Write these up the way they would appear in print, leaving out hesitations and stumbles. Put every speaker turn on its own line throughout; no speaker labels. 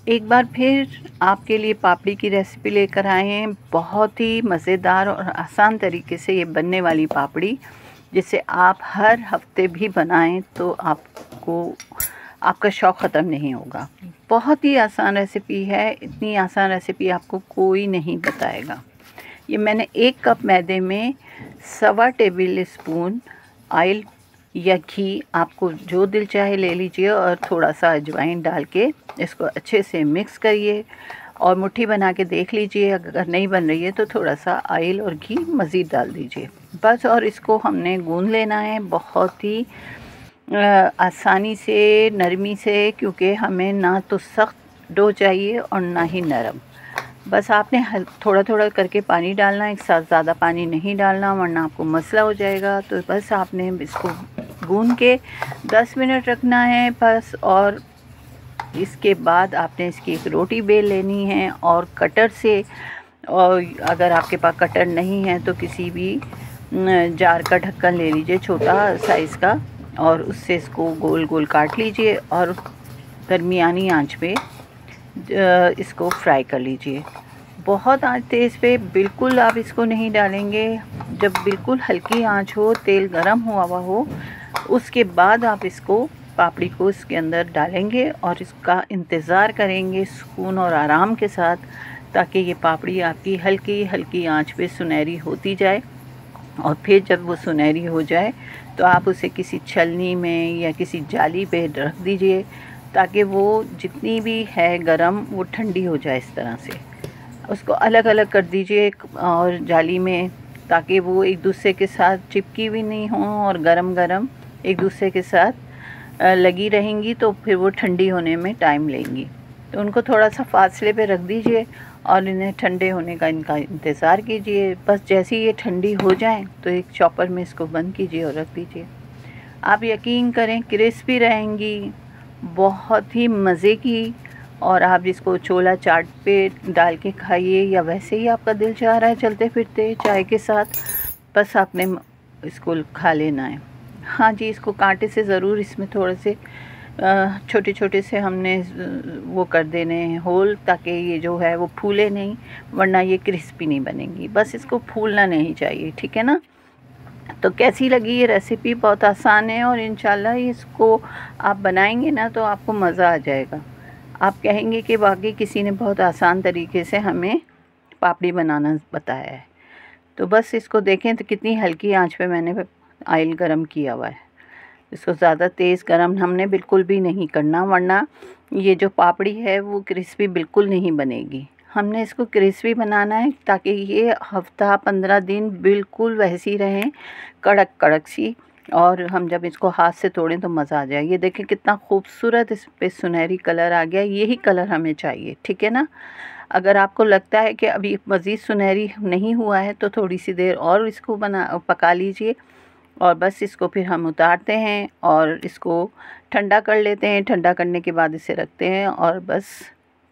एक बार फिर आपके लिए पापड़ी की रेसिपी लेकर आए हैं। बहुत ही मज़ेदार और आसान तरीके से ये बनने वाली पापड़ी, जिसे आप हर हफ्ते भी बनाएं तो आपका शौक़ ख़त्म नहीं होगा। बहुत ही आसान रेसिपी है, इतनी आसान रेसिपी आपको कोई नहीं बताएगा। ये मैंने 1 कप मैदे में 1.25 टेबल स्पून ऑयल या घी, आपको जो दिल चाहे ले लीजिए, और थोड़ा सा अजवाइन डाल के इसको अच्छे से मिक्स करिए और मुट्ठी बना के देख लीजिए। अगर नहीं बन रही है तो थोड़ा सा ऑयल और घी मज़ीद डाल दीजिए बस। और इसको हमने गूंद लेना है बहुत ही आसानी से, नरमी से, क्योंकि हमें ना तो सख्त डो चाहिए और ना ही नरम। बस आपने थोड़ा थोड़ा करके पानी डालना है, एक साथ ज़्यादा पानी नहीं डालना वरना आपको मसला हो जाएगा। तो बस आपने इसको गूंद के 10 मिनट रखना है बस। और इसके बाद आपने इसकी एक रोटी बेल लेनी है और कटर से, और अगर आपके पास कटर नहीं है तो किसी भी जार का ढक्कन ले लीजिए छोटा साइज़ का, और उससे इसको गोल गोल काट लीजिए और दरमियानी आंच पे इसको फ्राई कर लीजिए। बहुत आंच तेज़ पे बिल्कुल आप इसको नहीं डालेंगे। जब बिल्कुल हल्की आंच हो, तेल गरम हुआ हो, उसके बाद आप इसको पापड़ी को इसके अंदर डालेंगे और इसका इंतज़ार करेंगे सुकून और आराम के साथ, ताकि ये पापड़ी आपकी हल्की हल्की आंच पे सुनहरी होती जाए। और फिर जब वो सुनहरी हो जाए तो आप उसे किसी छलनी में या किसी जाली पे रख दीजिए, ताकि वो जितनी भी है गरम वो ठंडी हो जाए। इस तरह से उसको अलग अलग कर दीजिए और जाली में, ताकि वो एक दूसरे के साथ चिपकी भी नहीं हो और गरम गरम एक दूसरे के साथ लगी रहेंगी, तो फिर वो ठंडी होने में टाइम लेंगी। तो उनको थोड़ा सा फासले पे रख दीजिए और इन्हें ठंडे होने का इनका इंतज़ार कीजिए। बस जैसे ही ये ठंडी हो जाएं तो एक चॉपर में इसको बंद कीजिए और रख दीजिए। आप यकीन करें क्रिस्पी रहेंगी, बहुत ही मज़े की। और आप इसको छोला चाट पे डाल के खाइए, या वैसे ही आपका दिल चाह रहा है चलते फिरते चाय के साथ, बस आपने इसको खा लेना है। हाँ जी, इसको कांटे से ज़रूर इसमें थोड़े से छोटे छोटे से हमने वो कर देने हैं होल, ताकि ये जो है वो फूले नहीं, वरना ये क्रिस्पी नहीं बनेंगी। बस इसको फूलना नहीं चाहिए, ठीक है ना। तो कैसी लगी ये रेसिपी? बहुत आसान है और इंशाल्लाह इसको आप बनाएंगे ना तो आपको मज़ा आ जाएगा। आप कहेंगे कि वाकई किसी ने बहुत आसान तरीके से हमें पापड़ी बनाना बताया है। तो बस इसको देखें तो कितनी हल्की आंच पे मैंने ऑयल गरम किया हुआ है। इसको ज़्यादा तेज़ गरम हमने बिल्कुल भी नहीं करना, वरना ये जो पापड़ी है वो क्रिस्पी बिल्कुल नहीं बनेगी। हमने इसको क्रिस्पी बनाना है ताकि ये हफ्ता 15 दिन बिल्कुल वैसी रहें, कड़क कड़क सी। और हम जब इसको हाथ से तोड़ें तो मज़ा आ जाए। ये देखें कितना खूबसूरत इस पे सुनहरी कलर आ गया, यही कलर हमें चाहिए, ठीक है ना। अगर आपको लगता है कि अभी मज़ीद सुनहरी नहीं हुआ है तो थोड़ी सी देर और इसको पका लीजिए। और बस इसको फिर हम उतारते हैं और इसको ठंडा कर लेते हैं। ठंडा करने के बाद इसे रखते हैं और बस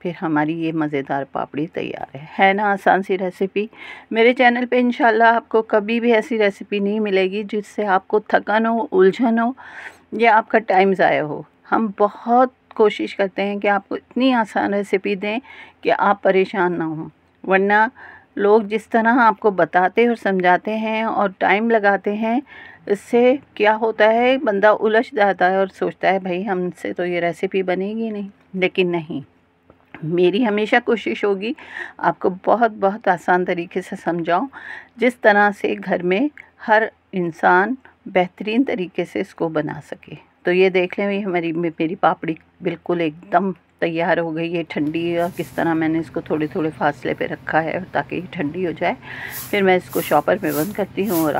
फिर हमारी ये मज़ेदार पापड़ी तैयार है ना। आसान सी रेसिपी। मेरे चैनल पे इंशाल्लाह आपको कभी भी ऐसी रेसिपी नहीं मिलेगी जिससे आपको थकन हो, उलझन हो या आपका टाइम ज़ाया हो। हम बहुत कोशिश करते हैं कि आपको इतनी आसान रेसिपी दें कि आप परेशान ना हों, वरना लोग जिस तरह आपको बताते और समझाते हैं और टाइम लगाते हैं, इससे क्या होता है, बंदा उलझ जाता है और सोचता है भाई हमसे तो ये रेसिपी बनेगी नहीं। लेकिन नहीं, मेरी हमेशा कोशिश होगी आपको बहुत बहुत आसान तरीके से समझाऊं, जिस तरह से घर में हर इंसान बेहतरीन तरीके से इसको बना सके। तो ये देख लें, मेरी पापड़ी बिल्कुल एकदम तैयार हो गई है, ठंडी है। और किस तरह मैंने इसको थोड़े थोड़े फासले पे रखा है ताकि ये ठंडी हो जाए। फिर मैं इसको शॉपर में बंद करती हूँ और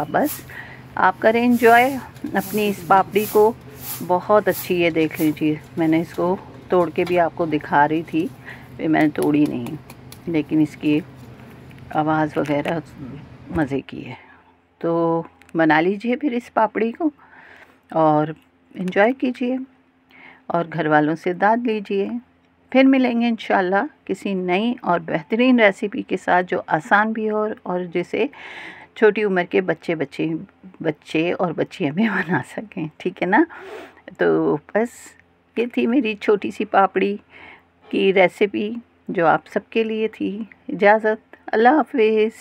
आप करें एंजॉय अपनी इस पापड़ी को। बहुत अच्छी, ये देख लीजिए, मैंने इसको तोड़ के भी आपको दिखा रही थी, फिर मैंने तोड़ी नहीं, लेकिन इसकी आवाज़ वगैरह मज़े की है। तो बना लीजिए फिर इस पापड़ी को और एंजॉय कीजिए और घर वालों से दाद लीजिए। फिर मिलेंगे इंशाल्लाह किसी नई और बेहतरीन रेसिपी के साथ, जो आसान भी हो और जिसे छोटी उम्र के बच्चे और बच्चियाँ भी बना सकें, ठीक है ना। तो बस ये थी मेरी छोटी सी पापड़ी। की रेसिपी जो आप सबके लिए थी। इजाज़त, अल्लाह हाफ़िज़।